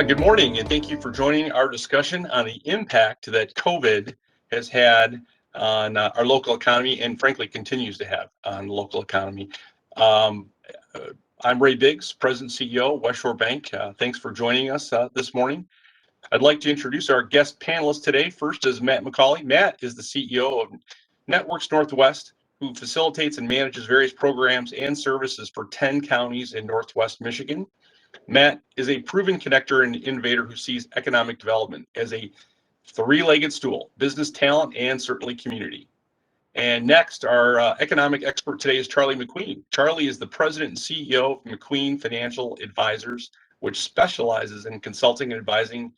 Good morning, and thank you for joining our discussion on the impact that COVID has had on our local economy and frankly continues to have on the local economy. Um, I'm Ray Biggs, President and CEO of West Shore Bank. Thanks for joining us this morning. I'd like to introduce our guest panelists today. First is Matt Mccauley. Matt is the CEO of Networks Northwest, who facilitates and manages various programs and services for 10 counties in Northwest Michigan. Matt is a proven connector and innovator who sees economic development as a three-legged stool: business, talent, and certainly community. And next, our economic expert today is Charlie McQueen. Charlie is the president and CEO of McQueen Financial Advisors, which specializes in consulting and advising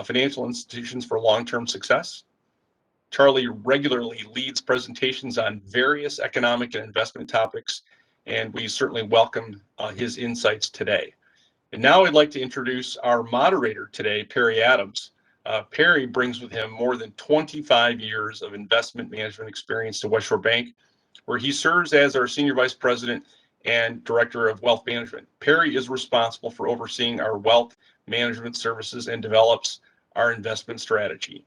financial institutions for long-term success. Charlie regularly leads presentations on various economic and investment topics, and we certainly welcome his insights today. And now I'd like to introduce our moderator today, Perry Adams. Perry brings with him more than 25 years of investment management experience to West Shore Bank, where he serves as our Senior Vice President and Director of Wealth Management. Perry is responsible for overseeing our wealth management services and develops our investment strategy.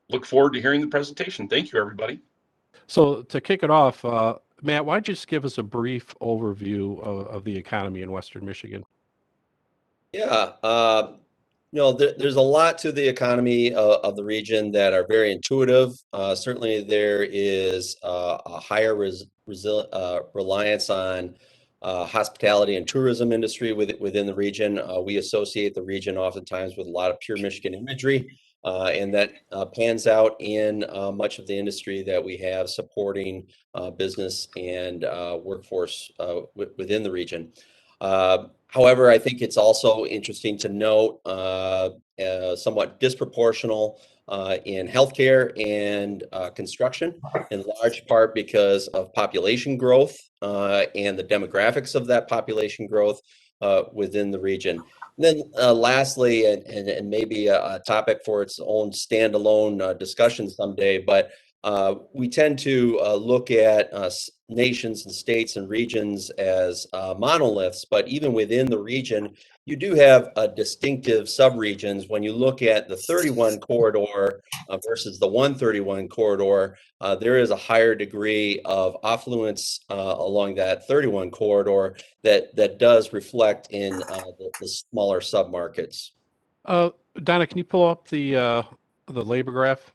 Look forward to hearing the presentation. Thank you, everybody. So to kick it off, Matt, why don't you just give us a brief overview of the economy in Western Michigan? Yeah, there's a lot to the economy of the region that are very intuitive. Certainly, there is a higher reliance on hospitality and tourism industry within the region. We associate the region oftentimes with a lot of pure Michigan imagery, and that pans out in much of the industry that we have supporting business and workforce within the region. However, I think it's also interesting to note somewhat disproportional in healthcare and construction, in large part because of population growth and the demographics of that population growth within the region. And then lastly, and maybe a topic for its own standalone discussion someday, but we tend to look at nations and states and regions as monoliths, but even within the region, you do have distinctive subregions. When you look at the 31 corridor versus the 131 corridor, there is a higher degree of affluence along that 31 corridor that does reflect in the smaller submarkets. Donna, can you pull up the labor graph?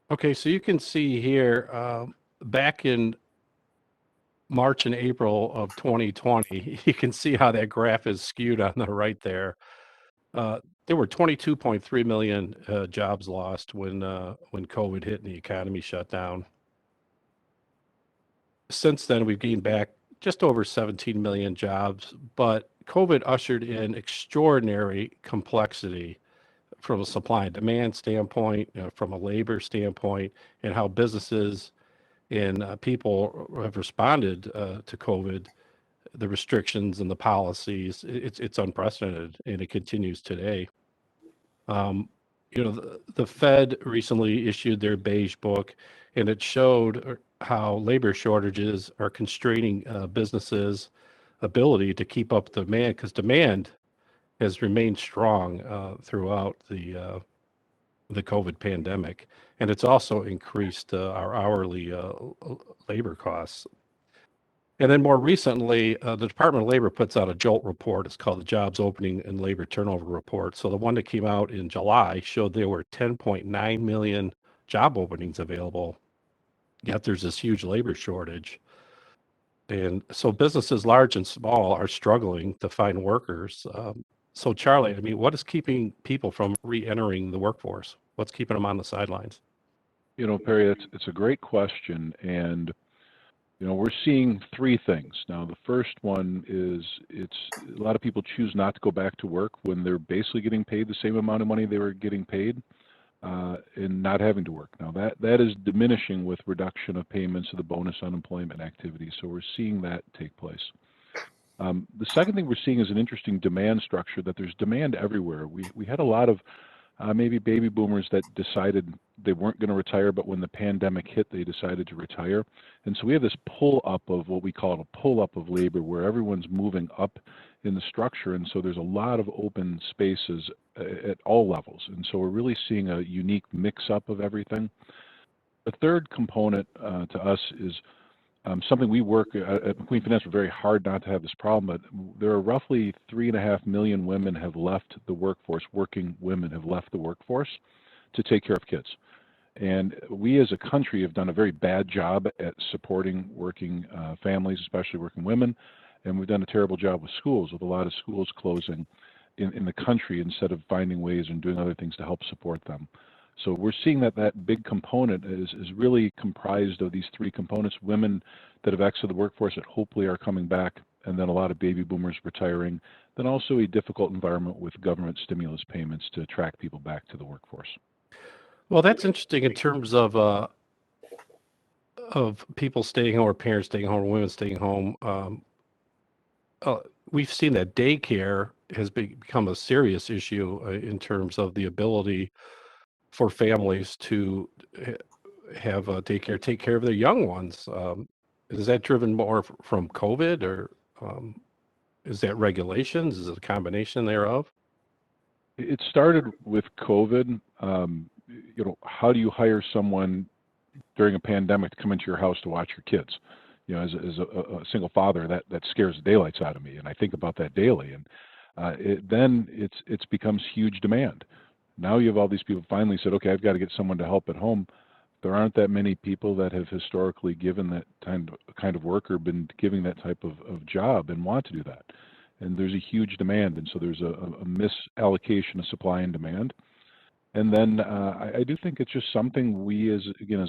Okay, so you can see here, back in March and April of 2020, you can see how that graph is skewed on the right there. There were 22.3 million jobs lost when COVID hit and the economy shut down. Since then, we've gained back just over 17 million jobs, but COVID ushered in extraordinary complexity from a supply and demand standpoint, from a labor standpoint, and how businesses and people have responded to COVID, the restrictions and the policies. It's unprecedented, and it continues today. The Fed recently issued their beige book, and it showed how labor shortages are constraining businesses' ability to keep up demand, because demand has remained strong throughout the COVID pandemic, and it's also increased our hourly labor costs. And then more recently, the Department of Labor puts out a JOLT report. It's called the Jobs Opening and Labor Turnover Report. So the one that came out in July showed there were 10.9 million job openings available, yet there's this huge labor shortage. And so businesses large and small are struggling to find workers. So Charlie, I mean, what is keeping people from re-entering the workforce? What's keeping them on the sidelines? Perry, it's a great question. And, we're seeing three things. Now, the first one is a lot of people choose not to go back to work when they're basically getting paid the same amount of money they were getting paid and not having to work. Now, that is diminishing with reduction of payments of the bonus unemployment activity. So we're seeing that take place. The second thing we're seeing is an interesting demand structure, that there's demand everywhere. We had a lot of maybe baby boomers that decided they weren't going to retire, but when the pandemic hit, they decided to retire. And so we have this pull up of what we call a pull up of labor, where everyone's moving up in the structure. And so there's a lot of open spaces at all levels. And so we're really seeing a unique mix up of everything. The third component to us is something we work at McQueen Financial very hard not to have this problem, but there are roughly 3.5 million women have left the workforce, working women have left the workforce to take care of kids. And we as a country have done a very bad job at supporting working families, especially working women. And we've done a terrible job with schools, with a lot of schools closing in the country instead of finding ways and doing other things to help support them. So we're seeing that big component is really comprised of these three components: women that have exited the workforce that hopefully are coming back, and then a lot of baby boomers retiring, then also a difficult environment with government stimulus payments to attract people back to the workforce. Well, that's interesting in terms of people staying home, or parents staying home, or women staying home. We've seen that daycare has become a serious issue in terms of the ability for families to have a daycare take care of their young ones. Is that driven more from COVID, or is that regulations? Is it a combination thereof? It started with COVID. How do you hire someone during a pandemic to come into your house to watch your kids? As a single father, that scares the daylights out of me, and I think about that daily. And then it's becomes huge demand. Now you have all these people finally said, okay, I've got to get someone to help at home. There aren't that many people that have historically given that kind of work or been giving that type of job and want to do that. And there's a huge demand, and so there's a misallocation of supply and demand. And then I do think it's just something we as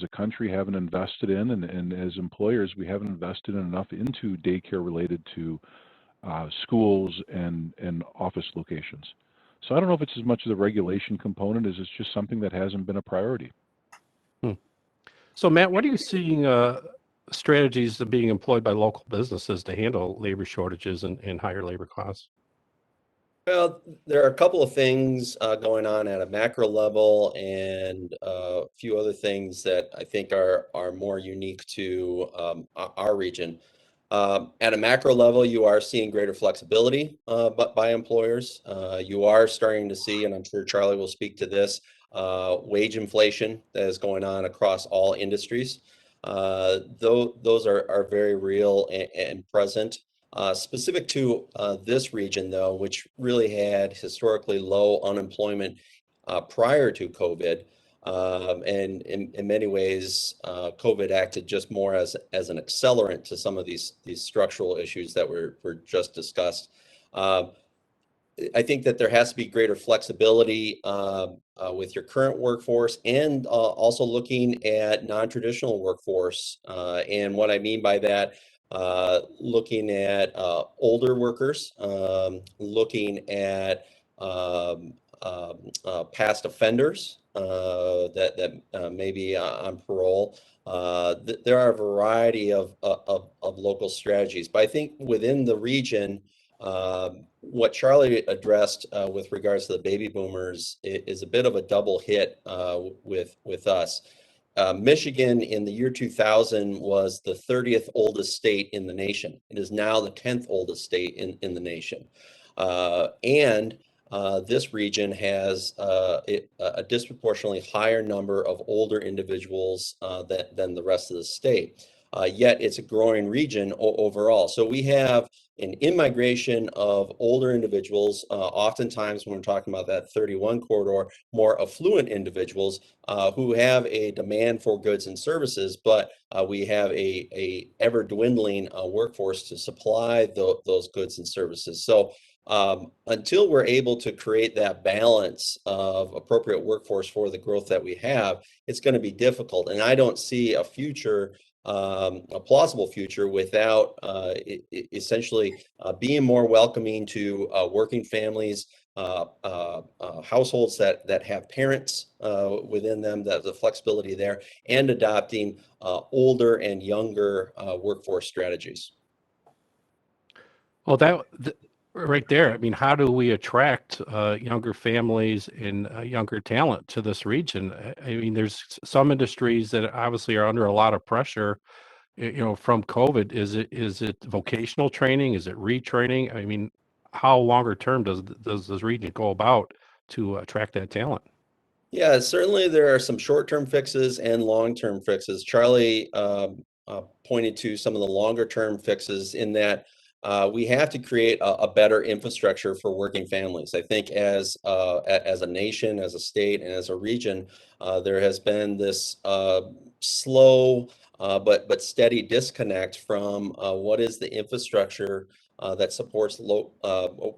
a country haven't invested in, and as employers we haven't invested enough into daycare related to schools and office locations. So I don't know if it's as much of the regulation component as it's just something that hasn't been a priority. So Matt, what are you seeing strategies that being employed by local businesses to handle labor shortages and higher labor costs? Well, there are a couple of things going on at a macro level, and a few other things that I think are more unique to our region. At a macro level, you are seeing greater flexibility but by employers. You are starting to see, and I'm sure Charlie will speak to this, wage inflation that is going on across all industries. Those are very real and present. Specific to this region, though, which really had historically low unemployment prior to COVID, and in many ways, COVID acted just more as an accelerant to some of these structural issues that were just discussed. I think that there has to be greater flexibility with your current workforce, and also looking at non-traditional workforce. And what I mean by that, looking at older workers, looking at past offenders that may be on parole. There are a variety of local strategies, but I think within the region, what Charlie addressed with regards to the baby boomers is a bit of a double hit with us. Michigan in the year 2000 was the 30th oldest state in the nation. It is now the 10th oldest state in the nation. And this region has a disproportionately higher number of older individuals than the rest of the state. Yet it's a growing region overall. So we have an in-migration of older individuals, oftentimes when we're talking about that 31 corridor, more affluent individuals who have a demand for goods and services, but we have a ever dwindling workforce to supply those goods and services. So until we're able to create that balance of appropriate workforce for the growth that we have, it's going to be difficult. And I don't see a future, a plausible future, without essentially being more welcoming to working families, households that have parents within them, that the flexibility there, and adopting older and younger workforce strategies. Well, right there. I mean, how do we attract younger families and younger talent to this region? I mean, there's some industries that obviously are under a lot of pressure, from COVID. Is it vocational training? Is it retraining? I mean, how longer term does this region go about to attract that talent? Yeah, certainly there are some short-term fixes and long-term fixes. Charlie pointed to some of the longer-term fixes in that we have to create a better infrastructure for working families. I think as a nation, as a state, and as a region, there has been this slow but steady disconnect from what is the infrastructure that supports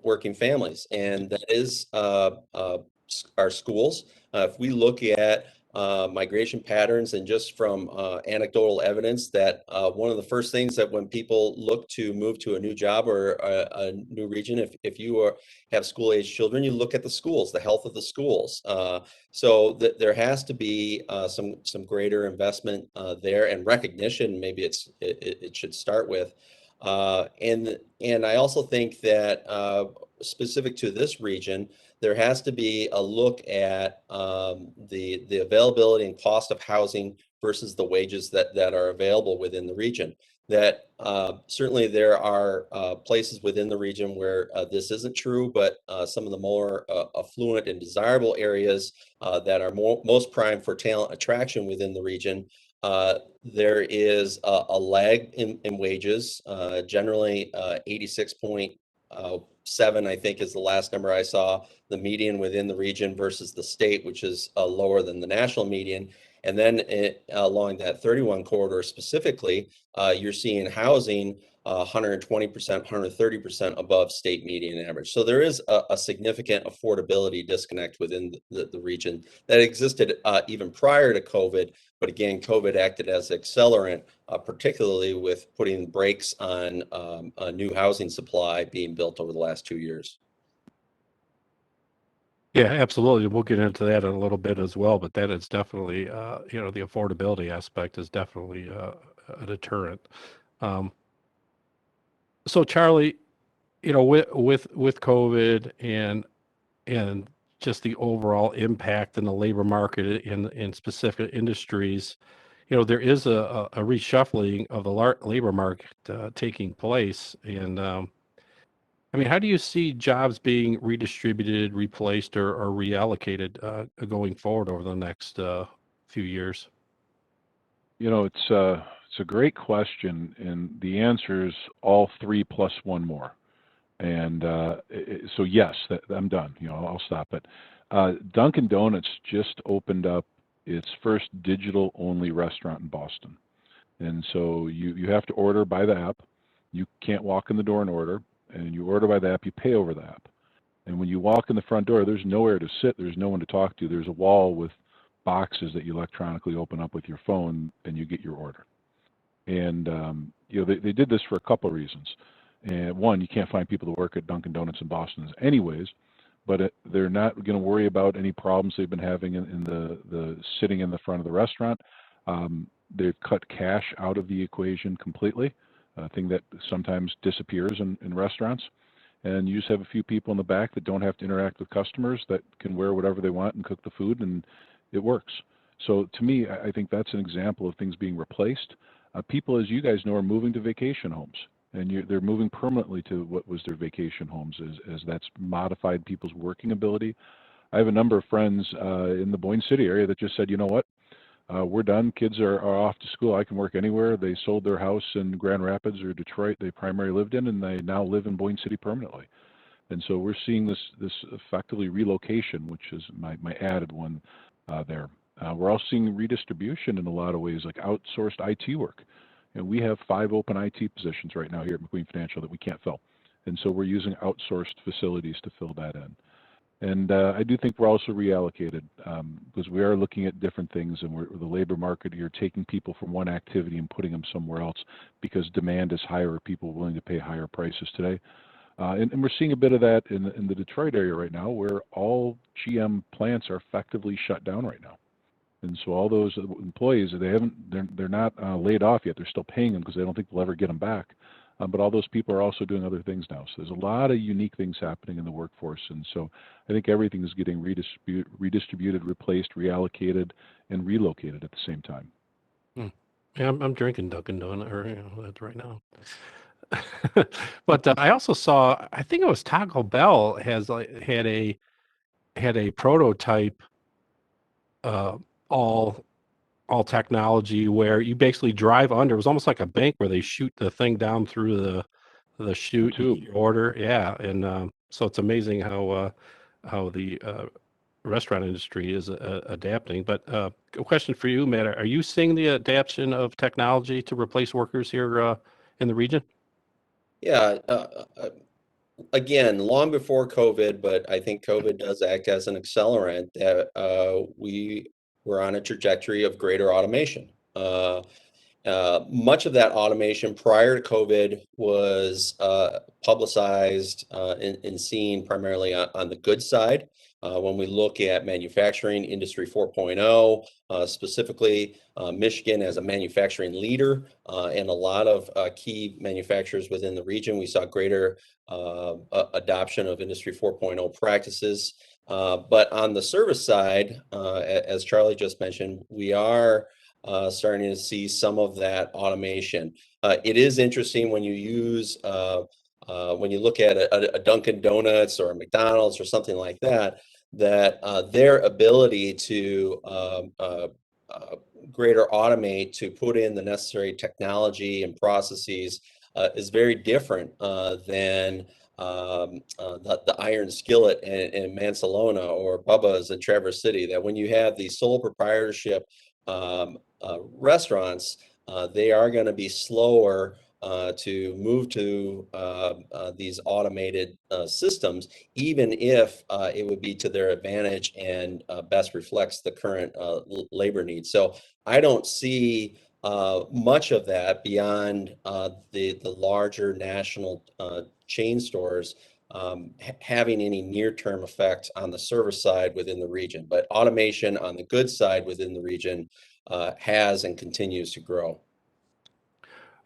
working families, and that is our schools. If we look at migration patterns and just from anecdotal evidence that one of the first things that when people look to move to a new job or a new region, if you have school-age children, you look at the schools, the health of the schools. So there has to be some greater investment there and recognition. Maybe it should start with. And I also think that specific to this region, there has to be a look at the availability and cost of housing versus the wages that are available within the region. That certainly there are places within the region where this isn't true, but some of the more affluent and desirable areas that are most prime for talent attraction within the region, there is a lag in wages, generally 86.7, I think is the last number I saw, the median within the region versus the state, which is lower than the national median. And then along that 31 corridor specifically, you're seeing housing 120%, 130% above state median average. So there is a significant affordability disconnect within the region that existed even prior to COVID. But again, COVID acted as accelerant, particularly with putting brakes on a new housing supply being built over the last 2 years. Yeah, absolutely. We'll get into that in a little bit as well, but that is definitely, the affordability aspect is definitely a deterrent. So Charlie, with COVID and just the overall impact in the labor market in specific industries, there is a reshuffling of the labor market taking place. And I mean, how do you see jobs being redistributed, replaced, or reallocated going forward over the next few years? It's a great question, and the answer is all three plus one more. And so yes, I'm done. I'll stop it. Dunkin' Donuts just opened up its first digital-only restaurant in Boston, and so you have to order by the app. You can't walk in the door and order, and you order by the app. You pay over the app, and when you walk in the front door, there's nowhere to sit. There's no one to talk to. There's a wall with boxes that you electronically open up with your phone, and you get your order. And they did this for a couple of reasons. And one, you can't find people to work at Dunkin' Donuts in Boston anyways, but they're not going to worry about any problems they've been having in the sitting in the front of the restaurant. They've cut cash out of the equation completely, a thing that sometimes disappears in restaurants. And you just have a few people in the back that don't have to interact with customers, that can wear whatever they want and cook the food, and it works. So to me, I think that's an example of things being replaced. People, as you guys know, are moving to vacation homes, and they're moving permanently to what was their vacation homes, as that's modified people's working ability. I have a number of friends in the Boyne City area that just said, you know what, we're done. Kids are off to school. I can work anywhere. They sold their house in Grand Rapids or Detroit they primarily lived in, and they now live in Boyne City permanently. And so we're seeing this effectively relocation, which is my added one there. We're also seeing redistribution in a lot of ways, like outsourced IT work. And we have 5 open IT positions right now here at McQueen Financial that we can't fill. And so we're using outsourced facilities to fill that in. And I do think we're also reallocated because we are looking at different things, and the labor market, you're taking people from one activity and putting them somewhere else because demand is higher, or people are willing to pay higher prices today. And we're seeing a bit of that in the Detroit area right now, where all GM plants are effectively shut down right now. And so all those employees, they're not laid off yet. They're still paying them because they don't think they'll ever get them back. but all those people are also doing other things now. So there's a lot of unique things happening in the workforce. And so I think everything is getting redistributed, replaced, reallocated, and relocated at the same time. Yeah, I'm drinking Dunkin' Donut or that right now. But I also saw, I think it was Taco Bell had a prototype all technology where you basically drive under. It was almost like a bank where they shoot the thing down through the chute tube. you order. Yeah, and so it's amazing how the restaurant industry is adapting. But a question for you, Matt: are you seeing the adaptation of technology to replace workers here in the region? Yeah, again, long before COVID, but I think COVID does act as an accelerant that we were on a trajectory of greater automation. Much of that automation prior to COVID was publicized and seen primarily on the goods side. When we look at manufacturing, Industry 4.0, specifically Michigan as a manufacturing leader, and a lot of key manufacturers within the region, we saw greater adoption of Industry 4.0 practices. But on the service side, as Charlie just mentioned, we are starting to see some of that automation. It is interesting when you use, when you look at a Dunkin' Donuts or a McDonald's or something like that, that their ability to greater automate, to put in the necessary technology and processes is very different than the Iron Skillet in Mansalona or Bubba's in Traverse City. That when you have the sole proprietorship restaurants, they are going to be slower to move to these automated systems, even if it would be to their advantage and best reflects the current labor needs. So I don't see much of that beyond the larger national chain stores having any near-term effect on the service side within the region. But automation on the goods side within the region has and continues to grow.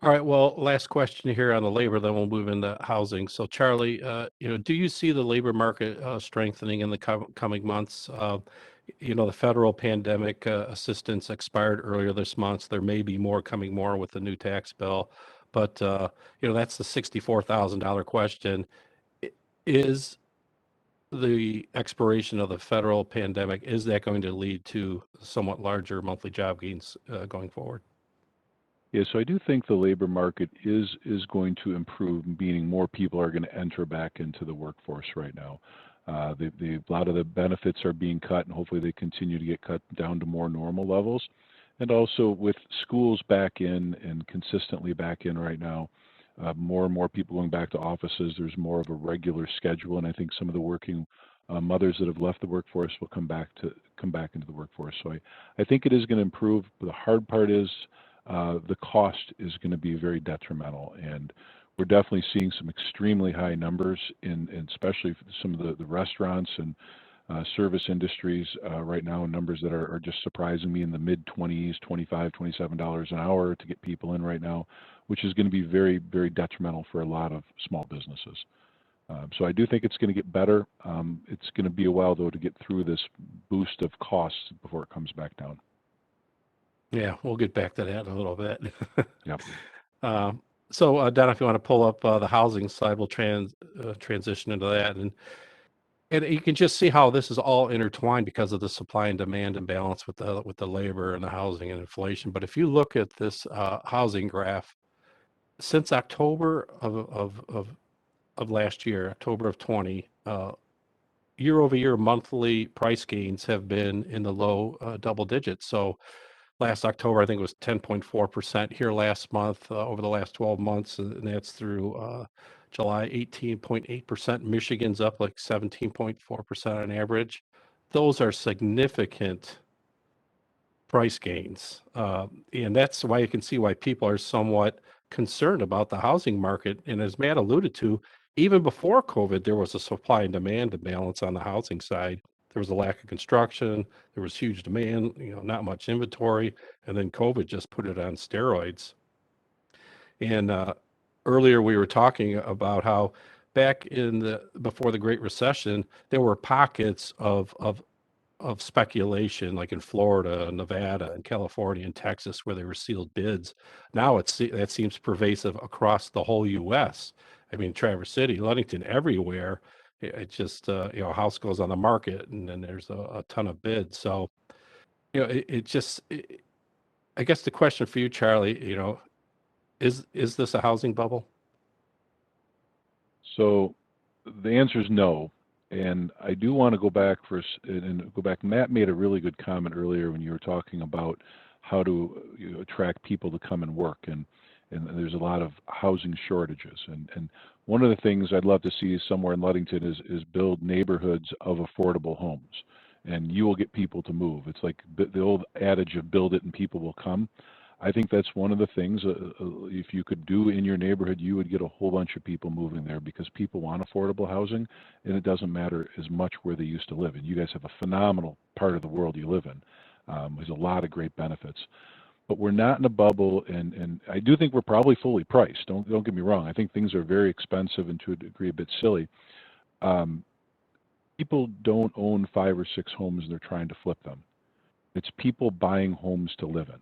All right. Well, last question here on the labor, then we'll move into housing. So, Charlie, do you see the labor market strengthening in the coming months? The federal pandemic assistance expired earlier this month. There may be more coming more with the new tax bill, but that's the $64,000 question. Is the expiration of the federal pandemic, is that going to lead to somewhat larger monthly job gains going forward? Yeah, so I do think the labor market is going to improve, meaning more people are going to enter back into the workforce right now. A lot of the benefits are being cut, and hopefully they continue to get cut down to more normal levels. And also with schools back in and consistently back in right now, more and more people going back to offices, there's more of a regular schedule, and I think some of the working mothers that have left the workforce will come back into the workforce. So I think it is going to improve. But the hard part is the cost is going to be very detrimental, and we're definitely seeing some extremely high numbers in especially some of the restaurants and service industries right now, numbers that are just surprising me in the mid-20s, $25, $27 an hour to get people in right now, which is going to be very, very detrimental for a lot of small businesses. So I do think it's going to get better. It's going to be a while, though, to get through this boost of costs before it comes back down. Yeah, we'll get back to that in a little bit. Yep. So, Don, if you want to pull up the housing side, we'll transition into that. And you can just see how this is all intertwined because of the supply and demand imbalance with the labor and the housing and inflation. But if you look at this housing graph, since October of last year, October of 20, year over year monthly price gains have been in the low double digits. So last October, I think it was 10.4% here last month over the last 12 months, and that's through July, 18.8%. Michigan's up like 17.4% on average. Those are significant price gains. And that's why you can see why people are somewhat concerned about the housing market. And as Matt alluded to, even before COVID, there was a supply and demand imbalance on the housing side. There was a lack of construction. There was huge demand, not much inventory. And then COVID just put it on steroids. And earlier we were talking about how back before the Great Recession, there were pockets of speculation, like in Florida, Nevada, and California, and Texas, where there were sealed bids. Now that seems pervasive across the whole U.S. I mean, Traverse City, Ludington, everywhere. It just a house goes on the market, and then there's a ton of bids. So I guess the question for you, Charlie, is this a housing bubble? So the answer is no. And I do want to go back and go back. Matt made a really good comment earlier when you were talking about how to attract people to come and work. And there's a lot of housing shortages. And one of the things I'd love to see somewhere in Ludington is build neighborhoods of affordable homes. And you will get people to move. It's like the old adage of build it and people will come. I think that's one of the things, if you could do in your neighborhood, you would get a whole bunch of people moving there because people want affordable housing, and it doesn't matter as much where they used to live. And you guys have a phenomenal part of the world you live in. There's a lot of great benefits. But we're not in a bubble, and I do think we're probably fully priced. Don't get me wrong. I think things are very expensive and to a degree a bit silly. People don't own 5 or 6 homes and they're trying to flip them. It's people buying homes to live in.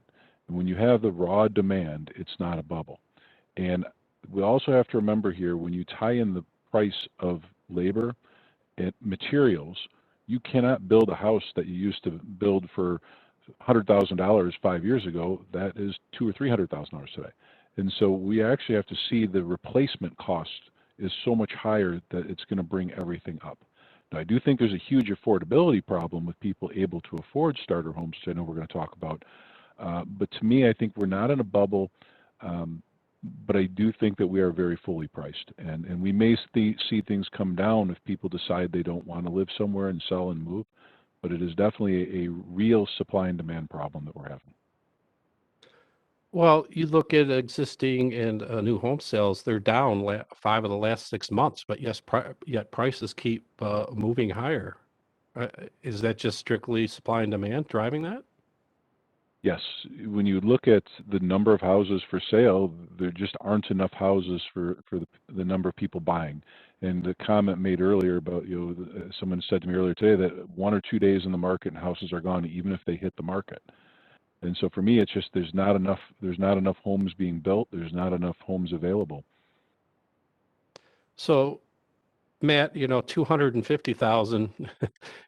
And when you have the raw demand, it's not a bubble. And we also have to remember here, when you tie in the price of labor and materials, you cannot build a house that you used to build for $100,000 5 years ago. That is $200,000 or $300,000 today. And so we actually have to see the replacement cost is so much higher that it's going to bring everything up. Now, I do think there's a huge affordability problem with people able to afford starter homes, which I know we're going to talk about. But to me, I think we're not in a bubble, but I do think that we are very fully priced. And we may see things come down if people decide they don't want to live somewhere and sell and move. But it is definitely a real supply and demand problem that we're having. Well, you look at existing and new home sales; they're down 5 of the last 6 months, but yet prices keep moving higher. Is that just strictly supply and demand driving that? Yes, when you look at the number of houses for sale, there just aren't enough houses for the number of people buying. And the comment made earlier about, someone said to me earlier today that 1 or 2 days in the market and houses are gone, even if they hit the market. And so for me, it's just there's not enough homes being built. There's not enough homes available. So, Matt, 250,000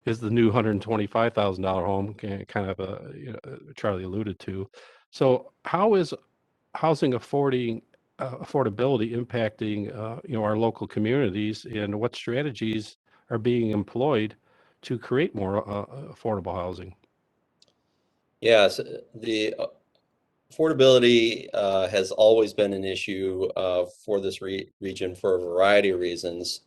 is the new $125,000 home, kind of Charlie alluded to. So, how is housing affordability impacting our local communities, and what strategies are being employed to create more affordable housing? Yes, the affordability has always been an issue for this region for a variety of reasons.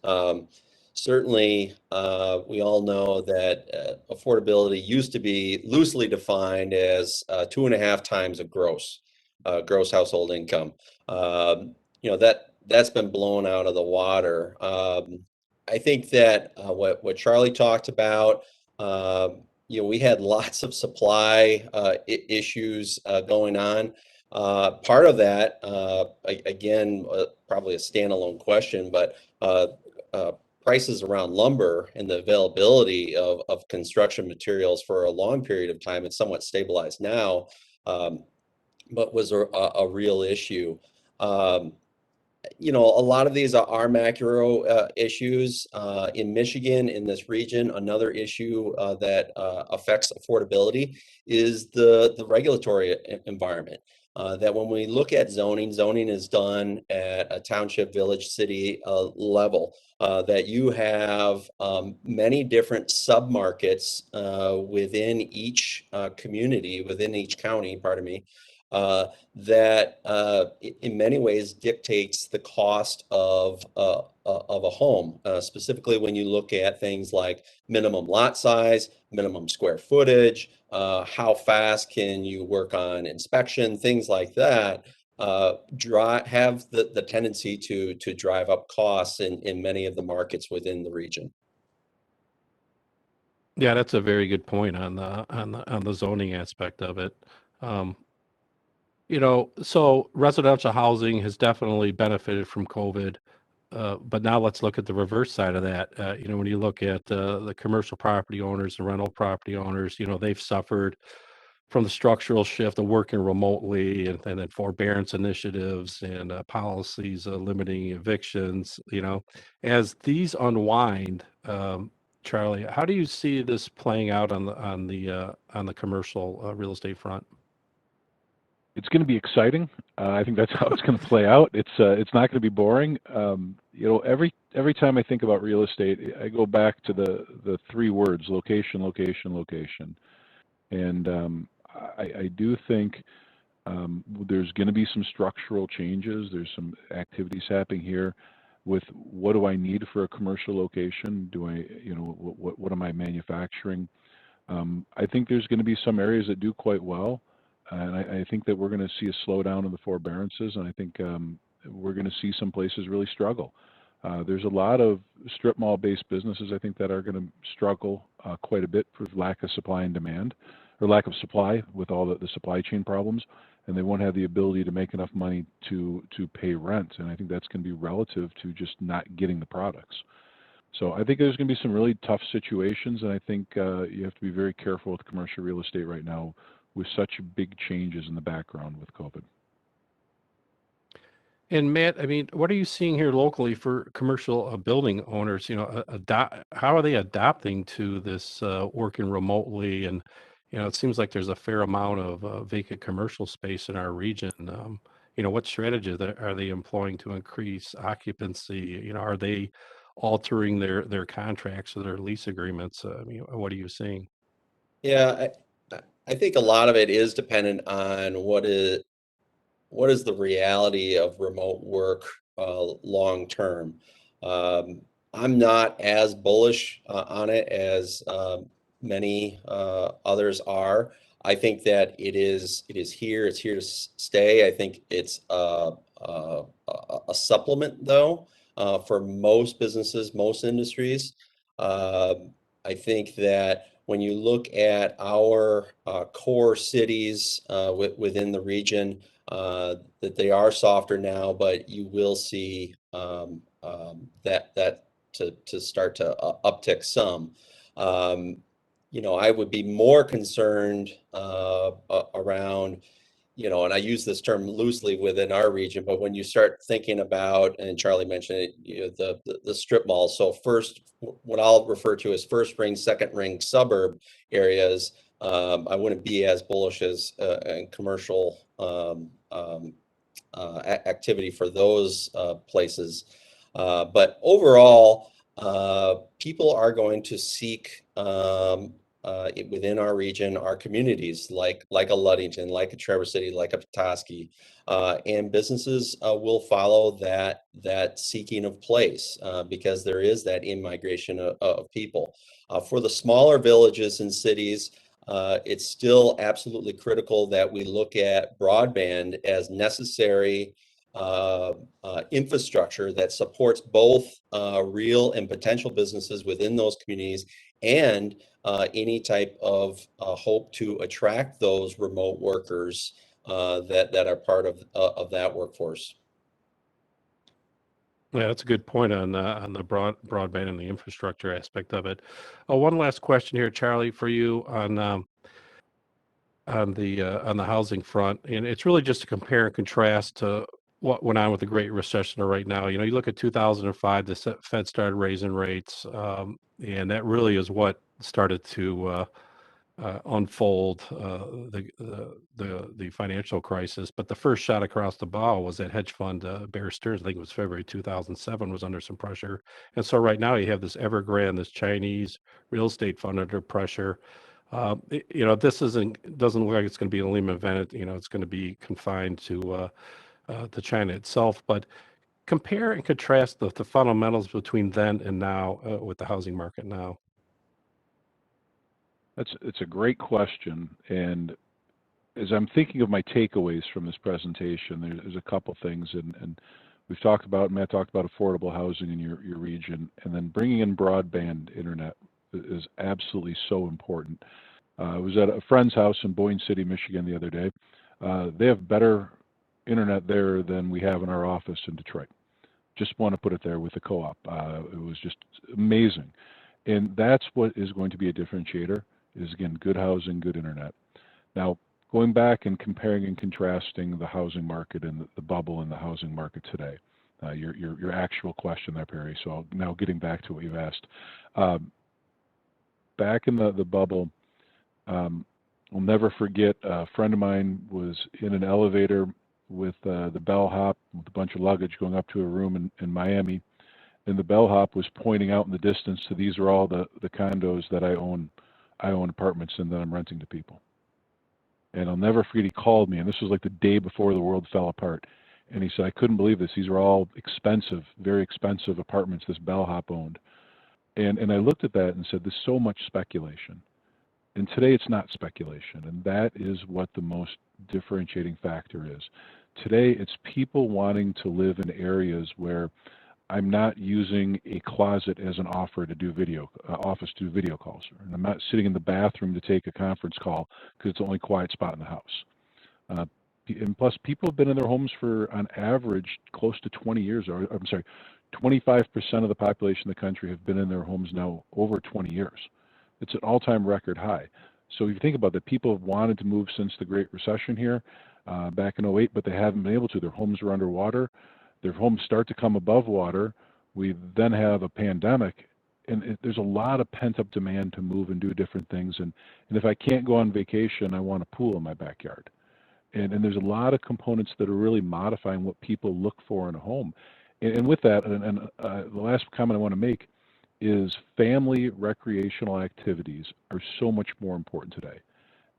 Certainly, we all know that affordability used to be loosely defined as 2.5 times a gross household income. That's been blown out of the water. I think that what Charlie talked about, we had lots of supply issues going on. Part of that, again, probably a standalone question, but prices around lumber and the availability of construction materials for a long period of time, it's somewhat stabilized now, but was a real issue. A lot of these are macro issues in Michigan, in this region. Another issue that affects affordability is the regulatory environment. That when we look at zoning is done at a township, village, city level. That you have many different submarkets within each community, within each county, pardon me, that in many ways dictates the cost of a home, specifically when you look at things like minimum lot size, minimum square footage, how fast can you work on inspection, things like that, have the tendency to drive up costs in many of the markets within the region. Yeah, that's a very good point on the zoning aspect of it. So residential housing has definitely benefited from COVID. But now let's look at the reverse side of that. When you look at the commercial property owners and rental property owners, they've suffered from the structural shift of working remotely and then forbearance initiatives and policies limiting evictions. As these unwind, Charlie, how do you see this playing out on the commercial real estate front? It's going to be exciting. I think that's how it's going to play out. It's not going to be boring. Every time I think about real estate, I go back to the three words: location, location, location. And I do think there's going to be some structural changes. There's some activities happening here with what do I need for a commercial location? What am I manufacturing? I think there's going to be some areas that do quite well. And I think that we're going to see a slowdown in the forbearances, and I think we're going to see some places really struggle. There's a lot of strip mall-based businesses, I think, that are going to struggle quite a bit for lack of supply and demand, or lack of supply with all the supply chain problems, and they won't have the ability to make enough money to pay rent. And I think that's going to be relative to just not getting the products. So I think there's going to be some really tough situations, and I think you have to be very careful with commercial real estate right now with such big changes in the background with COVID. And Matt, I mean, what are you seeing here locally for commercial building owners? How are they adapting to this working remotely? And it seems like there's a fair amount of vacant commercial space in our region. What strategies are they employing to increase occupancy? Are they altering their contracts or their lease agreements? What are you seeing? Yeah, I think a lot of it is dependent on what is the reality of remote work long term. I'm not as bullish on it as many others are. I think that it is here. It's here to stay. I think it's a supplement, though, for most businesses, most industries. I think that when you look at our core cities within the region, that they are softer now, but you will see that to start to uptick some. I would be more concerned around, and I use this term loosely within our region, but when you start thinking about, and Charlie mentioned it, the strip malls. So first, what I'll refer to as first ring, second ring suburb areas, I wouldn't be as bullish as in commercial activity for those places. But overall, people are going to seek within our region, our communities, like a Ludington, like a Traverse City, like a Petoskey, and businesses will follow that seeking of place because there is that in-migration of people. For the smaller villages and cities, it's still absolutely critical that we look at broadband as necessary infrastructure that supports both real and potential businesses within those communities and any type of hope to attract those remote workers that are part of that workforce. Yeah, that's a good point on the broadband and the infrastructure aspect of it. One last question here, Charlie, for you on the housing front, and it's really just to compare and contrast to what went on with the Great Recession right now. You look at 2005, the Fed started raising rates, and that really is what started to unfold the financial crisis. But the first shot across the bow was that hedge fund Bear Stearns. I think it was February 2007 was under some pressure, and so right now you have this Evergrande, this Chinese real estate fund under pressure. This doesn't look like it's going to be a Lehman event. It's going to be confined to China itself. But compare and contrast the fundamentals between then and now with the housing market now. It's a great question, and as I'm thinking of my takeaways from this presentation, there's a couple things, and Matt talked about affordable housing in your region, and then bringing in broadband internet is absolutely so important. I was at a friend's house in Boyne City, Michigan the other day. They have better internet there than we have in our office in Detroit. Just want to put it there with the co-op. It was just amazing. And that's what is going to be a differentiator is, again, good housing, good internet. Now, going back and comparing and contrasting the housing market and the bubble in the housing market today, your actual question there, Perry. So now getting back to what you've asked. Back in the bubble, I'll never forget a friend of mine was in an elevator with the bellhop with a bunch of luggage going up to a room in Miami, and the bellhop was pointing out in the distance to these are all the condos that I own apartments in that I'm renting to people. And I'll never forget, he called me, and this was like the day before the world fell apart. And he said, I couldn't believe this. These are all expensive, very expensive apartments this bellhop owned. And I looked at that and said, there's so much speculation. And today it's not speculation. And that is what the most differentiating factor is. Today it's people wanting to live in areas where I'm not using a closet as an office to do video calls. And I'm not sitting in the bathroom to take a conference call because it's the only quiet spot in the house. And plus, people have been in their homes for, on average, close to 20 years. Or I'm sorry, 25% of the population in the country have been in their homes now over 20 years. It's an all-time record high. So if you think about that, people have wanted to move since the Great Recession here back in '08, but they haven't been able to. Their homes are underwater. Their homes start to come above water. We then have a pandemic, and there's a lot of pent-up demand to move and do different things. And if I can't go on vacation, I want a pool in my backyard. And there's a lot of components that are really modifying what people look for in a home. And with that, the last comment I want to make is family recreational activities are so much more important today.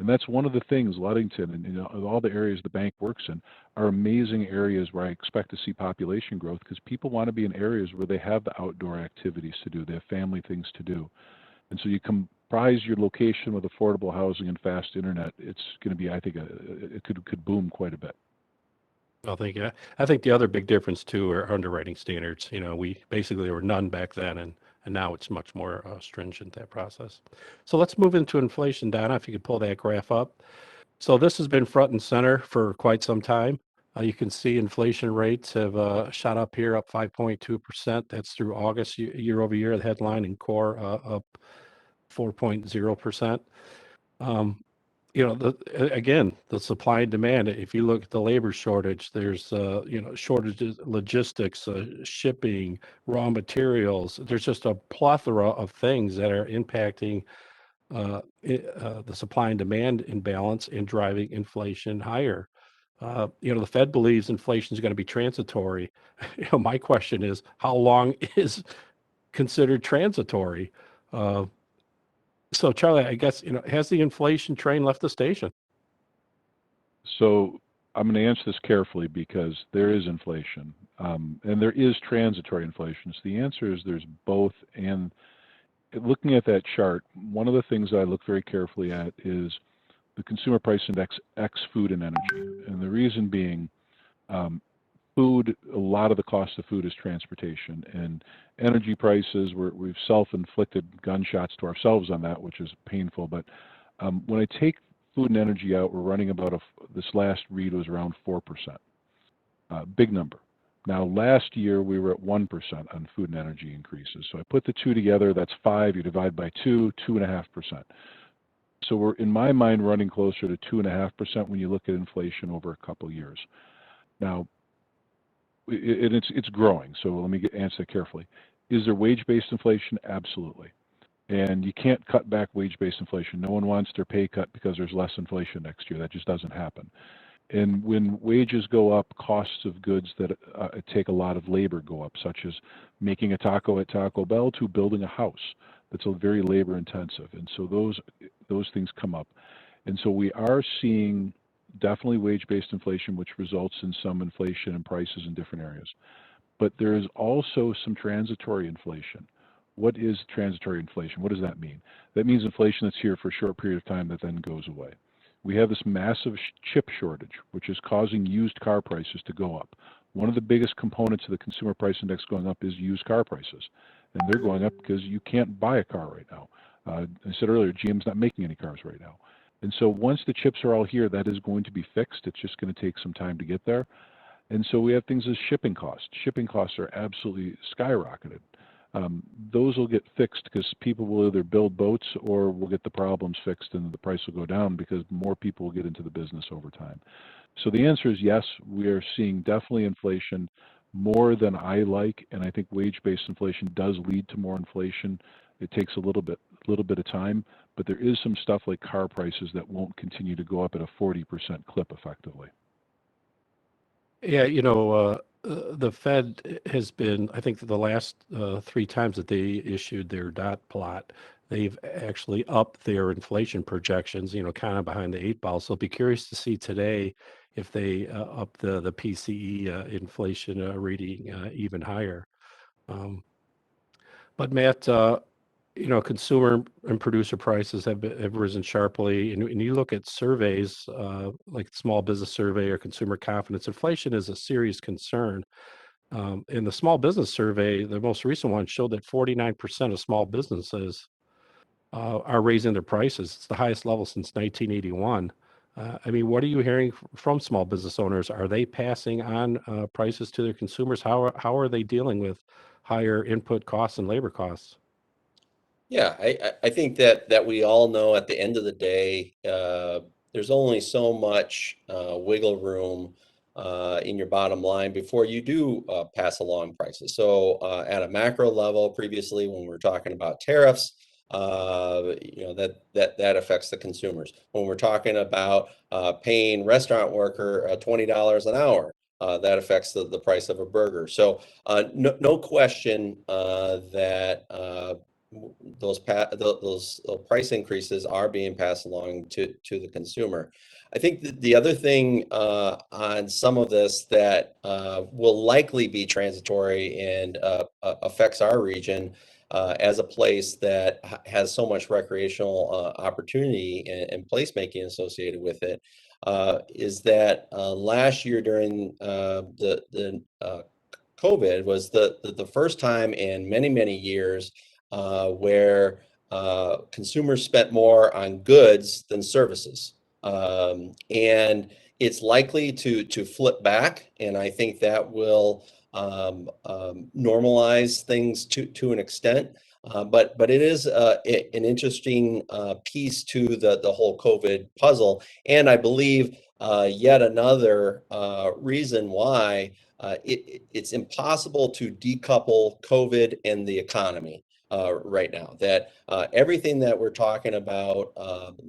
And that's one of the things Ludington and all the areas the bank works in are amazing areas where I expect to see population growth because people want to be in areas where they have the outdoor activities to do, they have family things to do. And so you comprise your location with affordable housing and fast internet, it's going to be, I think, it could boom quite a bit. I think the other big difference too are underwriting standards. We basically there were none back then, and now it's much more stringent, that process. So let's move into inflation, Donna, if you could pull that graph up. So this has been front and center for quite some time. You can see inflation rates have shot up here, up 5.2%. That's through August year over year. The headline and core up 4.0%. Again, the supply and demand, if you look at the labor shortage, there's, shortages, logistics, shipping, raw materials. There's just a plethora of things that are impacting the supply and demand imbalance and driving inflation higher. The Fed believes inflation is going to be transitory. My question is, how long is considered transitory? So Charlie, I guess, has the inflation train left the station? So I'm going to answer this carefully because there is inflation and there is transitory inflation. So the answer is there's both. And looking at that chart, one of the things I look very carefully at is the consumer price index X food and energy. And the reason being food, a lot of the cost of food is transportation, and energy prices, we've self-inflicted gunshots to ourselves on that, which is painful. But when I take food and energy out, we're running about, this last read was around 4%. Big number. Now, last year we were at 1% on food and energy increases. So I put the two together, that's 5, you divide by 2.5%. So we're, in my mind, running closer to 2.5% when you look at inflation over a couple years. Now, it's growing, so let me answer that carefully. Is there wage-based inflation? Absolutely. And you can't cut back wage-based inflation. No one wants their pay cut because there's less inflation next year. That just doesn't happen. And when wages go up, costs of goods that take a lot of labor go up, such as making a taco at Taco Bell to building a house. That's very labor intensive. And so those things come up. And so we are seeing definitely wage-based inflation, which results in some inflation in prices in different areas. But there is also some transitory inflation. What is transitory inflation? What does that mean? That means inflation that's here for a short period of time that then goes away. We have this massive chip shortage, which is causing used car prices to go up. One of the biggest components of the consumer price index going up is used car prices. And they're going up because you can't buy a car right now. I said earlier, GM's not making any cars right now. And so once the chips are all here, that is going to be fixed. It's just going to take some time to get there. And so we have things as shipping costs. Shipping costs are absolutely skyrocketed. Those will get fixed because people will either build boats or will get the problems fixed and the price will go down because more people will get into the business over time. So the answer is yes, we are seeing definitely inflation more than I like, and I think wage-based inflation does lead to more inflation. It takes a little bit of time, but there is some stuff like car prices that won't continue to go up at a 40% clip effectively. Yeah, the Fed has been, I think, the last 3 times that they issued their dot plot, they've actually upped their inflation projections, kind of behind the 8 ball. So I'll be curious to see today if they up the PCE inflation reading even higher. But Matt, consumer and producer prices have risen sharply. And you look at surveys like Small Business Survey or Consumer Confidence, inflation is a serious concern. In the Small Business Survey, the most recent one showed that 49% of small businesses are raising their prices. It's the highest level since 1981. What are you hearing from small business owners? Are they passing on prices to their consumers? How are they dealing with higher input costs and labor costs? Yeah, I think that we all know at the end of the day, there's only so much wiggle room in your bottom line before you do pass along prices. So at a macro level, previously when we were talking about tariffs, that affects the consumers. When we're talking about paying restaurant worker $20 an hour, that affects the price of a burger. So no question that those price increases are being passed along to the consumer. I think the other thing on some of this that will likely be transitory and affects our region as a place that has so much recreational opportunity and placemaking associated with it, is that last year during the COVID was the first time in many years where consumers spent more on goods than services. And it's likely to flip back, and I think that will normalize things to an extent. But it is an interesting piece to the whole COVID puzzle, and I believe yet another reason why it's impossible to decouple COVID and the economy right now. That everything that we're talking about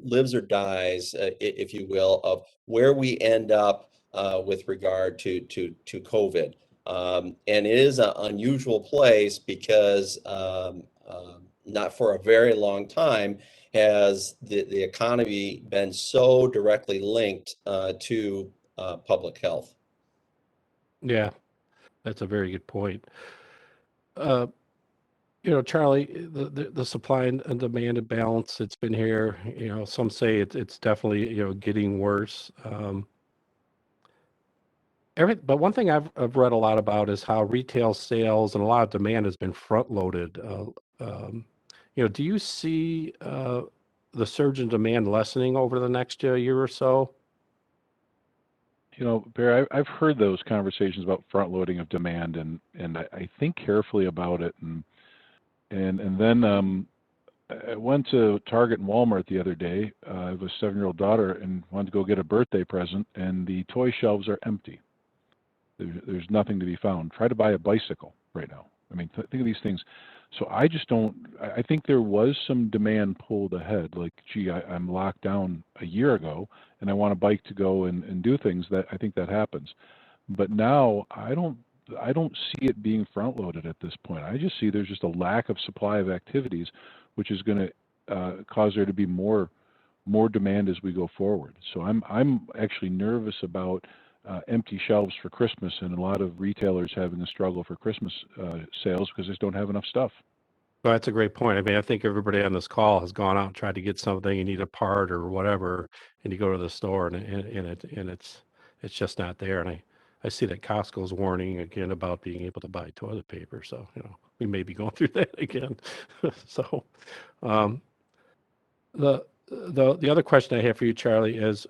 lives or dies, if you will, of where we end up with regard to COVID. And it is an unusual place because not for a very long time has the economy been so directly linked to public health. Yeah, that's a very good point. Charlie, the supply and demand imbalance, it's been here. Some say it's definitely, getting worse. But one thing I've read a lot about is how retail sales and a lot of demand has been front loaded. Do you see the surge in demand lessening over the next year or so? Barry, I've heard those conversations about front loading of demand, and I think carefully about it, and then I went to Target and Walmart the other day. I have a 7-year-old daughter and wanted to go get a birthday present, and the toy shelves are empty. There's nothing to be found. Try to buy a bicycle right now. Think of these things. So I just don't. I think there was some demand pulled ahead. Like, gee, I'm locked down a year ago, and I want a bike to go and do things. That I think that happens. But now I don't see it being front loaded at this point. I just see there's just a lack of supply of activities, which is going to cause there to be more demand as we go forward. So I'm actually nervous about empty shelves for Christmas and a lot of retailers having a struggle for Christmas sales because they just don't have enough stuff. Well, that's a great point. I think everybody on this call has gone out and tried to get something. You need a part or whatever, and you go to the store and it's just not there. And I see that Costco's warning again about being able to buy toilet paper. So we may be going through that again. So the the other question I have for you, Charlie, is,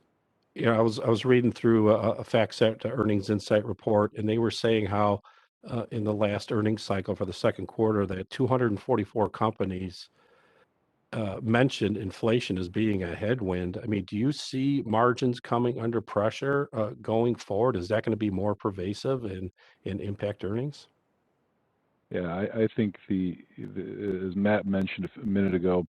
I was reading through a FactSet earnings insight report, and they were saying how in the last earnings cycle for the second quarter that 244 companies mentioned inflation as being a headwind. I mean, do you see margins coming under pressure going forward? Is that going to be more pervasive and impact earnings? Yeah, I think as Matt mentioned a minute ago,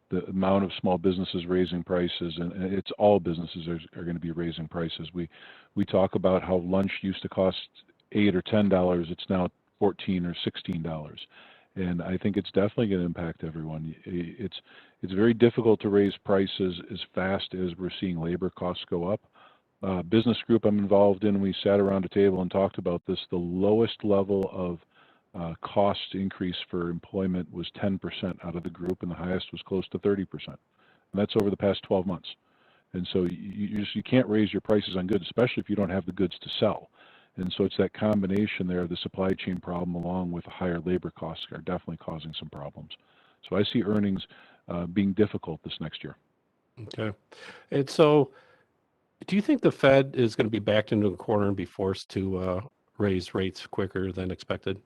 the amount of small businesses raising prices, and it's all businesses are going to be raising prices. We talk about how lunch used to cost $8 or $10. It's now $14 or $16. And I think it's definitely going to impact everyone. It's very difficult to raise prices as fast as we're seeing labor costs go up. Business group I'm involved in, we sat around a table and talked about this. The lowest level of cost increase for employment was 10% out of the group, and the highest was close to 30%. And that's over the past 12 months. And so you can't raise your prices on goods, especially if you don't have the goods to sell. And so it's that combination there, the supply chain problem along with higher labor costs are definitely causing some problems. So I see earnings being difficult this next year. Okay. And so do you think the Fed is going to be backed into a corner and be forced to raise rates quicker than expected?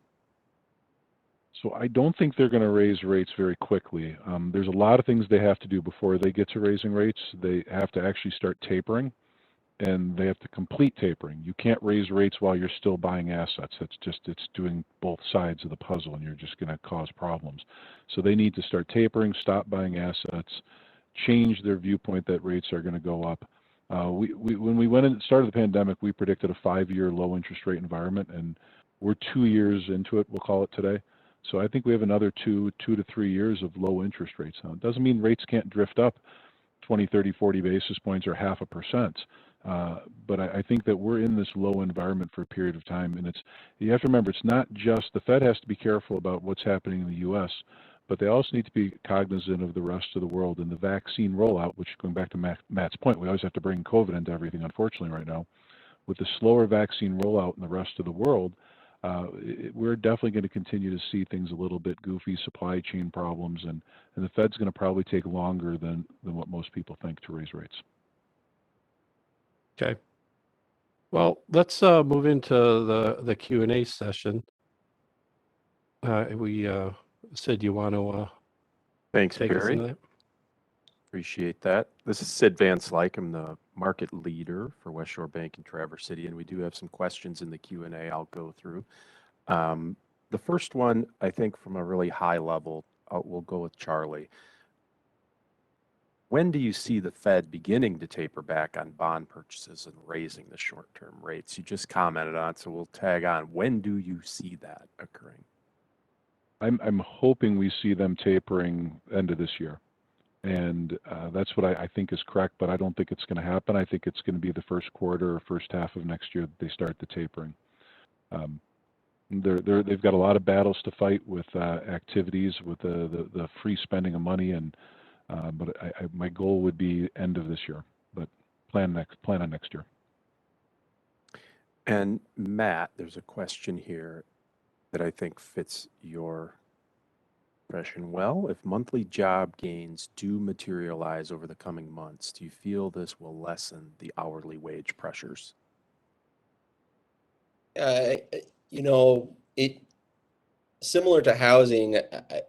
So I don't think they're going to raise rates very quickly. There's a lot of things they have to do before they get to raising rates. They have to actually start tapering, and they have to complete tapering. You can't raise rates while you're still buying assets. It's doing both sides of the puzzle, and you're just going to cause problems. So they need to start tapering, stop buying assets, change their viewpoint that rates are going to go up. When we went and started the pandemic, we predicted a 5-year low interest rate environment, and we're 2 years into it, we'll call it today. So I think we have another 2 to 3 years of low interest rates. Now, it doesn't mean rates can't drift up 20, 30, 40 basis points or 0.5%. But I think that we're in this low environment for a period of time. And you have to remember, it's not just, the Fed has to be careful about what's happening in the U.S., but they also need to be cognizant of the rest of the world and the vaccine rollout, which, going back to Matt's point, we always have to bring COVID into everything, unfortunately, right now. With the slower vaccine rollout in the rest of the world, we're definitely going to continue to see things a little bit goofy, supply chain problems, and the Fed's going to probably take longer than what most people think to raise rates. Okay. Well, let's move into the Q&A session. Sid, you want to Thanks, take us Barry. into that? Appreciate that. This is Sid Van Slyke. I'm the market leader for West Shore Bank in Traverse City, and we do have some questions in the Q&A I'll go through. The first one, I think from a really high level, we'll go with Charlie. When do you see the Fed beginning to taper back on bond purchases and raising the short-term rates? You just commented on it, so we'll tag on. When do you see that occurring? I'm hoping we see them tapering end of this year. And that's what I think is correct, but I don't think it's going to happen. I think it's going to be the first quarter or first half of next year that they start the tapering. They've got a lot of battles to fight with activities, with the free spending of money, but my goal would be end of this year, but plan on next year. And Matt, there's a question here that I think fits your impression well. If monthly job gains do materialize over the coming months, do you feel this will lessen the hourly wage pressures? It similar to housing, I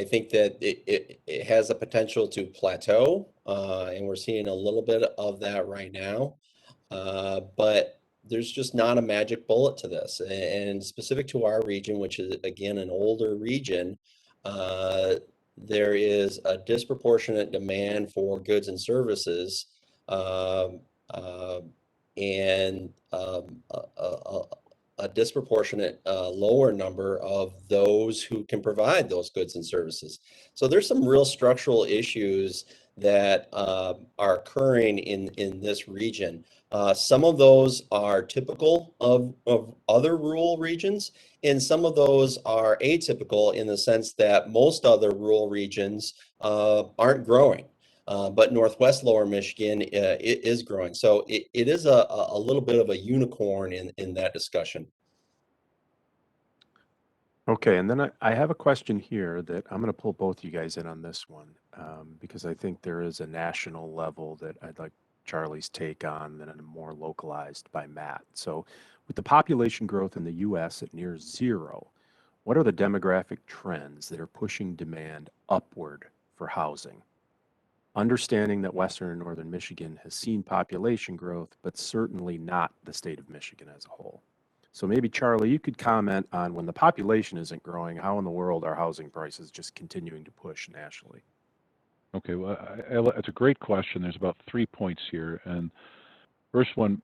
think that it has the potential to plateau, and we're seeing a little bit of that right now. But there's just not a magic bullet to this. And specific to our region, which is, again, an older region, there is a disproportionate demand for goods and services, and a disproportionate lower number of those who can provide those goods and services. So there's some real structural issues that are occurring in this region. Some of those are typical of other rural regions, and some of those are atypical in the sense that most other rural regions aren't growing. But Northwest Lower Michigan is growing. So it is a little bit of a unicorn in that discussion. Okay, and then I have a question here that I'm going to pull both you guys in on this one because I think there is a national level that I'd like Charlie's take on and a more localized by Matt. So, with the population growth in the U.S. at near zero, what are the demographic trends that are pushing demand upward for housing? Understanding that Western and Northern Michigan has seen population growth, but certainly not the state of Michigan as a whole. So maybe Charlie, you could comment on when the population isn't growing, how in the world are housing prices just continuing to push nationally? Okay, well, that's a great question. There's about 3 points here. And first one,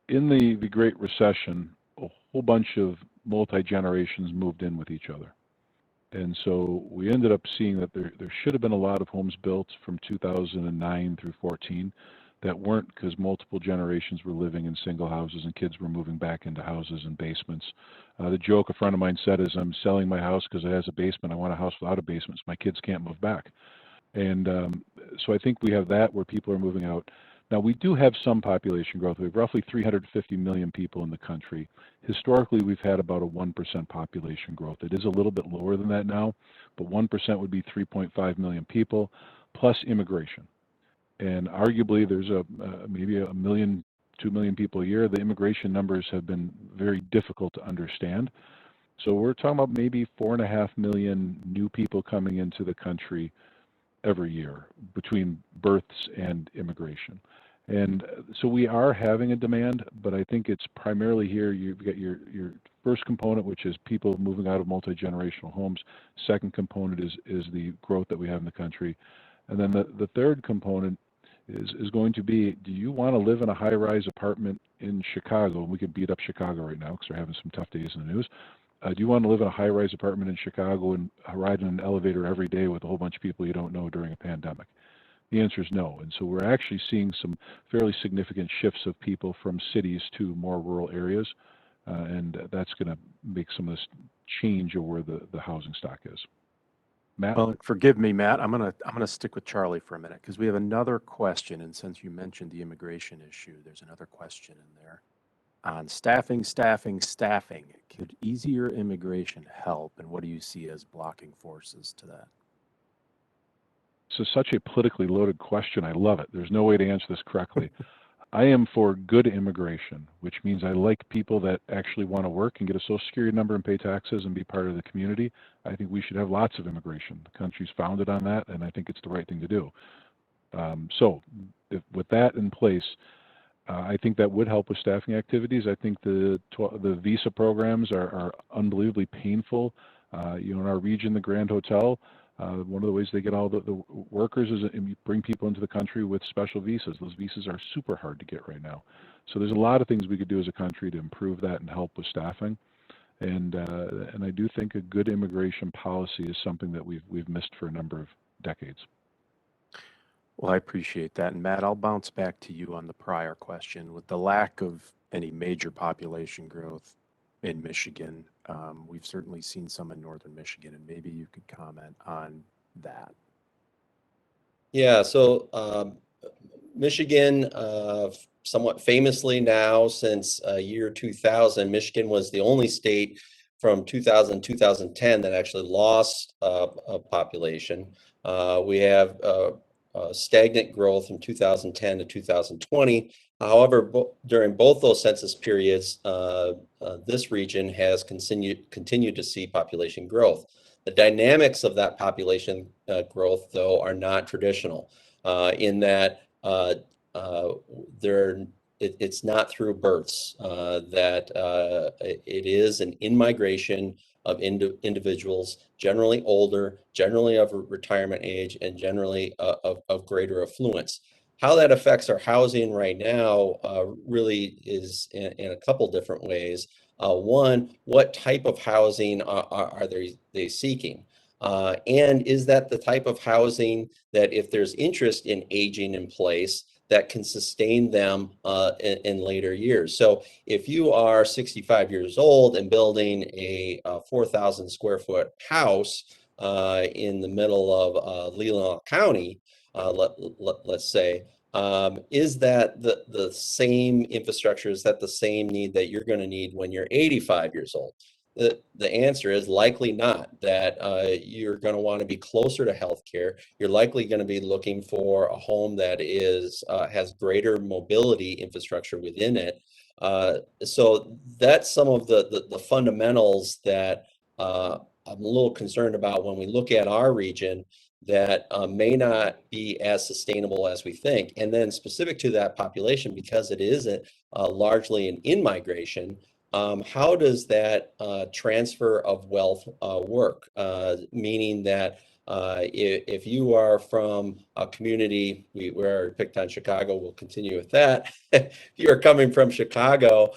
in the Great Recession, a whole bunch of multi-generations moved in with each other. And so we ended up seeing that there should have been a lot of homes built from 2009 through 14 that weren't, because multiple generations were living in single houses and kids were moving back into houses and basements. The joke a friend of mine said is, I'm selling my house because it has a basement. I want a house without a basement so my kids can't move back. And so I think we have that where people are moving out. Now, we do have some population growth. We have roughly 350 million people in the country. Historically, we've had about a 1% population growth. It is a little bit lower than that now, but 1% would be 3.5 million people plus immigration. And arguably, there's maybe 1 million, 2 million people a year. The immigration numbers have been very difficult to understand. So we're talking about maybe 4.5 million new people coming into the country every year between births and immigration. And so we are having a demand, but I think it's primarily here. You've got your first component, which is people moving out of multi-generational homes. Second component is the growth that we have in the country. And then the third component is going to be, do you want to live in a high-rise apartment in Chicago? We could beat up Chicago right now because they're having some tough days in the news. Do you want to live in a high-rise apartment in Chicago and ride in an elevator every day with a whole bunch of people you don't know during a pandemic? The answer is no. And so we're actually seeing some fairly significant shifts of people from cities to more rural areas. And that's going to make some of this change of where the housing stock is. Matt? Well, forgive me, Matt. I'm gonna stick with Charlie for a minute because we have another question. And since you mentioned the immigration issue, there's another question in there on staffing. Could easier immigration help? And what do you see as blocking forces to that? This is such a politically loaded question. I love it. There's no way to answer this correctly. I am for good immigration, which means I like people that actually want to work and get a Social Security number and pay taxes and be part of the community. I think we should have lots of immigration. The country's founded on that, and I think it's the right thing to do. So with that in place, I think that would help with staffing activities. I think the visa programs are unbelievably painful. In our region, the Grand Hotel, one of the ways they get all the workers is you bring people into the country with special visas. Those visas are super hard to get right now. So there's a lot of things we could do as a country to improve that and help with staffing. And I do think a good immigration policy is something that we've missed for a number of decades. Well, I appreciate that. And Matt, I'll bounce back to you on the prior question. With the lack of any major population growth in Michigan, we've certainly seen some in Northern Michigan, and maybe you could comment on that. Yeah, so Michigan, somewhat famously now since year 2000, Michigan was the only state from 2000 2010 that actually lost a population. We have stagnant growth from 2010 to 2020. However, during both those census periods, this region has continued to see population growth. The dynamics of that population growth, though, are not traditional in that it's not through births, that it is an in-migration of individuals, generally older, generally of retirement age, and generally of greater affluence. How that affects our housing right now really is in a couple different ways. One, what type of housing are they seeking? And is that the type of housing that if there's interest in aging in place, that can sustain them in later years? So if you are 65 years old and building a 4,000 square foot house in the middle of Leelanau County, let's say, is that the same infrastructure? Is that the same need that you're going to need when you're 85 years old? the answer is likely not, that you're going to want to be closer to healthcare. You're likely going to be looking for a home that has greater mobility infrastructure within it. So that's some of the fundamentals that I'm a little concerned about when we look at our region that may not be as sustainable as we think. And then specific to that population, because it is largely an in-migration, how does that transfer of wealth work? Meaning that if you are from a community, we already picked on Chicago, we'll continue with that. If you're coming from Chicago,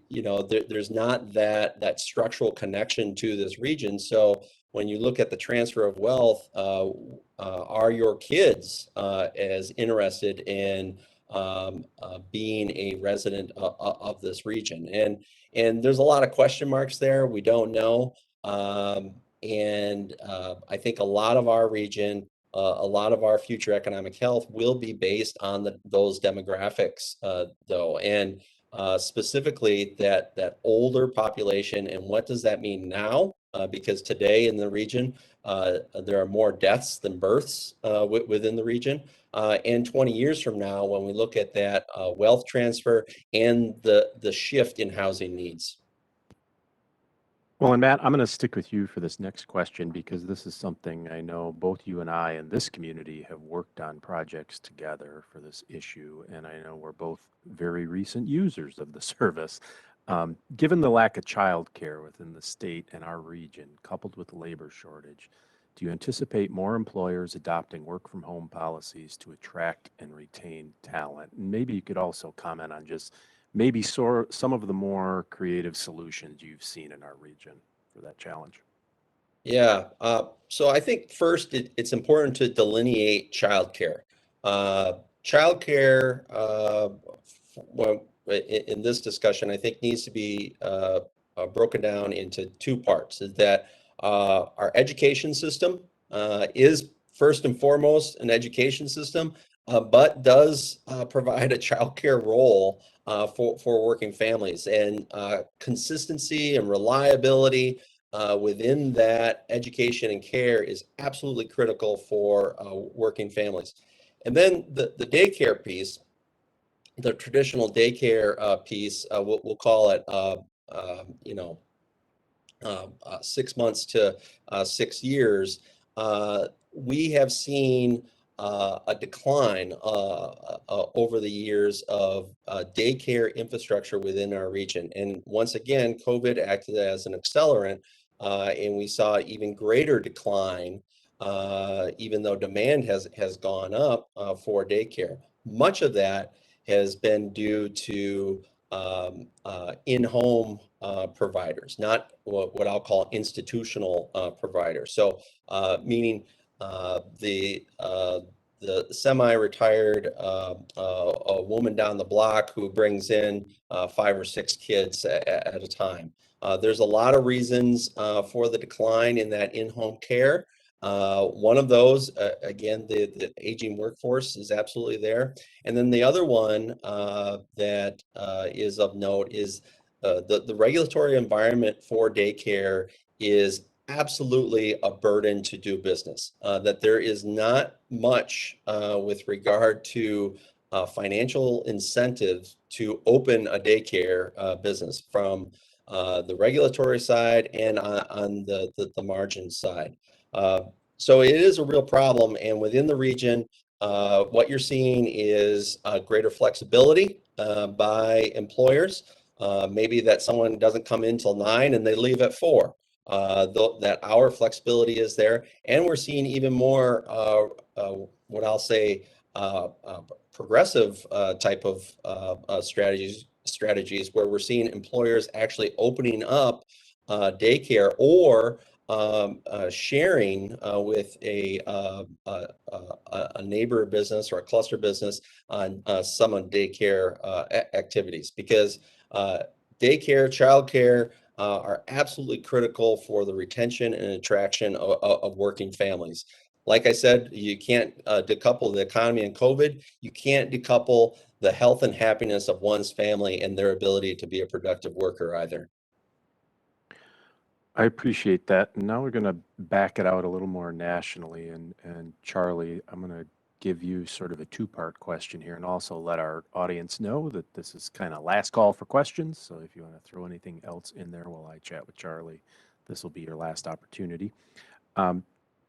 there's not that structural connection to this region. So when you look at the transfer of wealth, are your kids as interested in being a resident of this region? And there's a lot of question marks there. We don't know. I think a lot of our region, a lot of our future economic health will be based on those demographics, though. And specifically that older population, and what does that mean now? Because today in the region, there are more deaths than births within the region. And 20 years from now, when we look at that wealth transfer and the shift in housing needs. Well, and Matt, I'm going to stick with you for this next question because this is something I know both you and I in this community have worked on projects together for this issue. And I know we're both very recent users of the service. Given the lack of childcare within the state and our region, coupled with labor shortage, do you anticipate more employers adopting work from home policies to attract and retain talent? And maybe you could also comment on just maybe some of the more creative solutions you've seen in our region for that challenge. Yeah, so I think first it's important to delineate childcare. Childcare, in this discussion, I think needs to be broken down into two parts. Is that our education system is first and foremost an education system, but does provide a childcare role for working families, and consistency and reliability within that education and care is absolutely critical for working families. And then the daycare piece, the traditional daycare piece, we'll call it 6 months to 6 years. We have seen a decline over the years of daycare infrastructure within our region. And once again, COVID acted as an accelerant, and we saw even greater decline, even though demand has gone up for daycare. Much of that has been due to in-home providers, not what I'll call institutional providers. So meaning the semi-retired a woman down the block who brings in 5 or 6 kids at a time. There's a lot of reasons for the decline in that in-home care. One of those, again, the aging workforce is absolutely there. And then the other one that is of note is the regulatory environment for daycare is absolutely a burden to do business. That there is not much with regard to financial incentives to open a daycare business from the regulatory side and on the margin side. So it is a real problem, and within the region, what you're seeing is greater flexibility by employers. Maybe that someone doesn't come in till 9 and they leave at 4. That hour flexibility is there, and we're seeing even more what I'll say progressive type of strategies where we're seeing employers actually opening up daycare or sharing with a neighbor business or a cluster business on some of daycare activities, because daycare, childcare are absolutely critical for the retention and attraction of working families. Like I said, you can't decouple the economy and COVID. You can't decouple the health and happiness of one's family and their ability to be a productive worker either. I appreciate that. And now we're going to back it out a little more nationally. And Charlie, I'm going to give you sort of a two-part question here and also let our audience know that this is kind of last call for questions. So if you want to throw anything else in there while I chat with Charlie, this will be your last opportunity.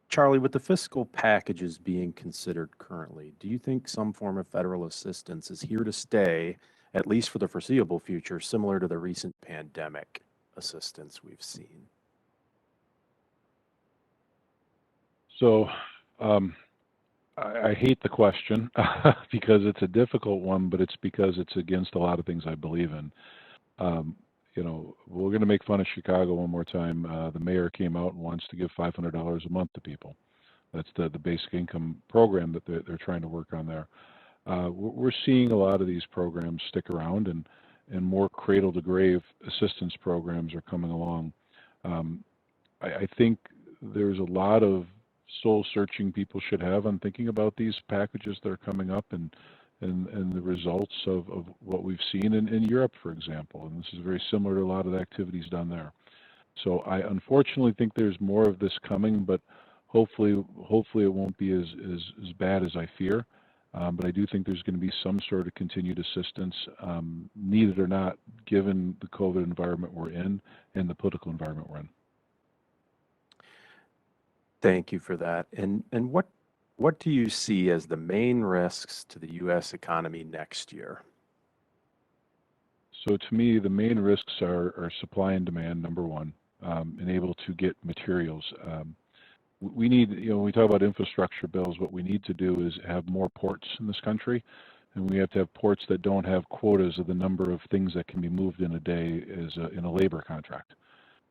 Charlie, with the fiscal packages being considered currently, do you think some form of federal assistance is here to stay, at least for the foreseeable future, similar to the recent pandemic assistance we've seen? So I hate the question because it's a difficult one, but it's because it's against a lot of things I believe in. You know, we're going to make fun of Chicago one more time. The mayor came out and wants to give $500 a month to people. That's the basic income program that they're trying to work on there. We're seeing a lot of these programs stick around, and more cradle to grave assistance programs are coming along. I think there's a lot of soul searching people should have on thinking about these packages that are coming up, and the results of what we've seen in Europe, for example. And this is very similar to a lot of the activities done there. So I unfortunately think there's more of this coming, but hopefully it won't be as bad as I fear. But I do think there's going to be some sort of continued assistance, needed or not, given the COVID environment we're in and the political environment we're in. Thank you for that. And what do you see as the main risks to the U.S. economy next year? So to me, the main risks are supply and demand, number one, and able to get materials. We need, when we talk about infrastructure bills, what we need to do is have more ports in this country, and we have to have ports that don't have quotas of the number of things that can be moved in a day in a labor contract.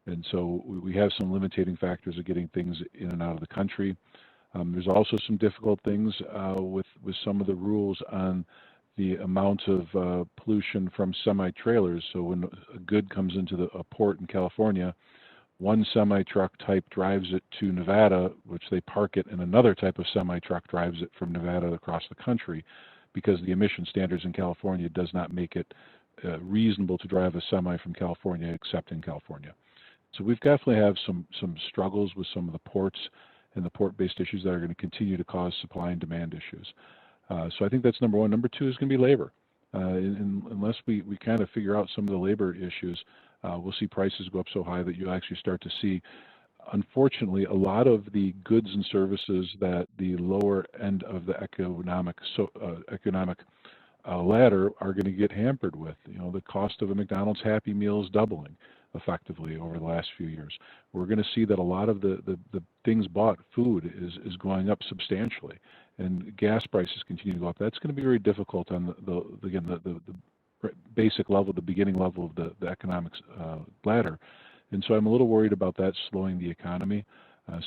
And so we have some limiting factors of getting things in and out of the country. There's also some difficult things with some of the rules on the amount of pollution from semi-trailers. So when a good comes into a port in California, one semi-truck type drives it to Nevada, which they park it, and another type of semi-truck drives it from Nevada across the country, because the emission standards in California does not make it reasonable to drive a semi from California except in California. So we've definitely have some struggles with some of the ports and the port-based issues that are going to continue to cause supply and demand issues. So I think that's number one. Number two is going to be labor. Unless we kind of figure out some of the labor issues, we'll see prices go up so high that you'll actually start to see, unfortunately, a lot of the goods and services that the lower end of the economic ladder are going to get hampered with. You know, the cost of a McDonald's Happy Meal is doubling effectively over the last few years. We're going to see that a lot of the things bought, food, is going up substantially, and gas prices continue to go up. That's going to be very difficult on the basic level, the beginning level of the economics ladder. And so I'm a little worried about that slowing the economy.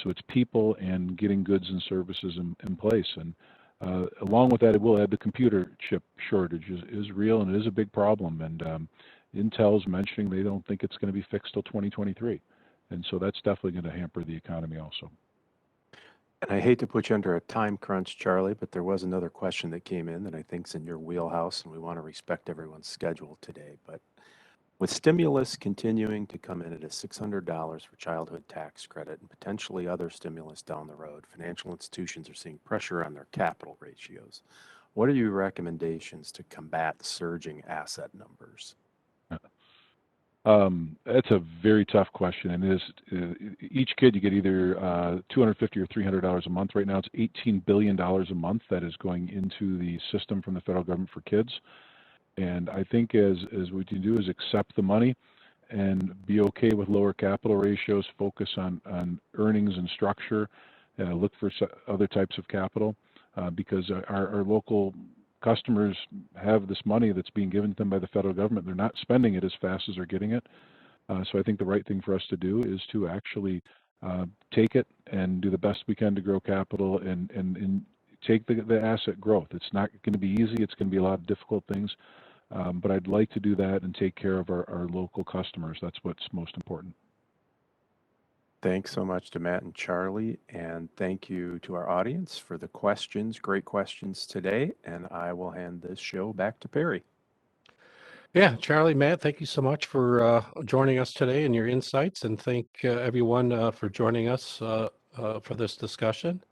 So it's people and getting goods and services in place. And along with that, it will add the computer chip shortage is real, and it is a big problem. And Intel's mentioning they don't think it's going to be fixed till 2023. And so that's definitely going to hamper the economy also. And I hate to put you under a time crunch, Charlie, but there was another question that came in that I think is in your wheelhouse, and we want to respect everyone's schedule today. But with stimulus continuing to come in at a $600 for childhood tax credit and potentially other stimulus down the road, financial institutions are seeing pressure on their capital ratios. What are your recommendations to combat surging asset numbers? That's a very tough question, and each kid you get either $250 or $300 a month. Right now, it's $18 billion a month that is going into the system from the federal government for kids. And I think as what you do is accept the money and be okay with lower capital ratios, focus on earnings and structure, look for other types of capital, because our local customers have this money that's being given to them by the federal government. They're not spending it as fast as they're getting it. So I think the right thing for us to do is to actually take it and do the best we can to grow capital and take the asset growth. It's not going to be easy. It's going to be a lot of difficult things. But I'd like to do that and take care of our local customers. That's what's most important. Thanks so much to Matt and Charlie, and thank you to our audience for the questions. Great questions today, and I will hand this show back to Perry. Yeah, Charlie, Matt, thank you so much for joining us today and your insights, and thank everyone for joining us for this discussion.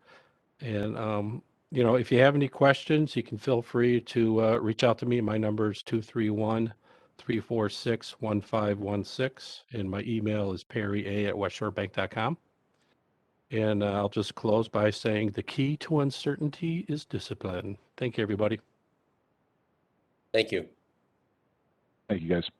And if you have any questions, you can feel free to reach out to me. My number is 231-346-1516, and my email is perrya@westshorebank.com. And I'll just close by saying the key to uncertainty is discipline. Thank you, everybody. Thank you. Thank you, guys.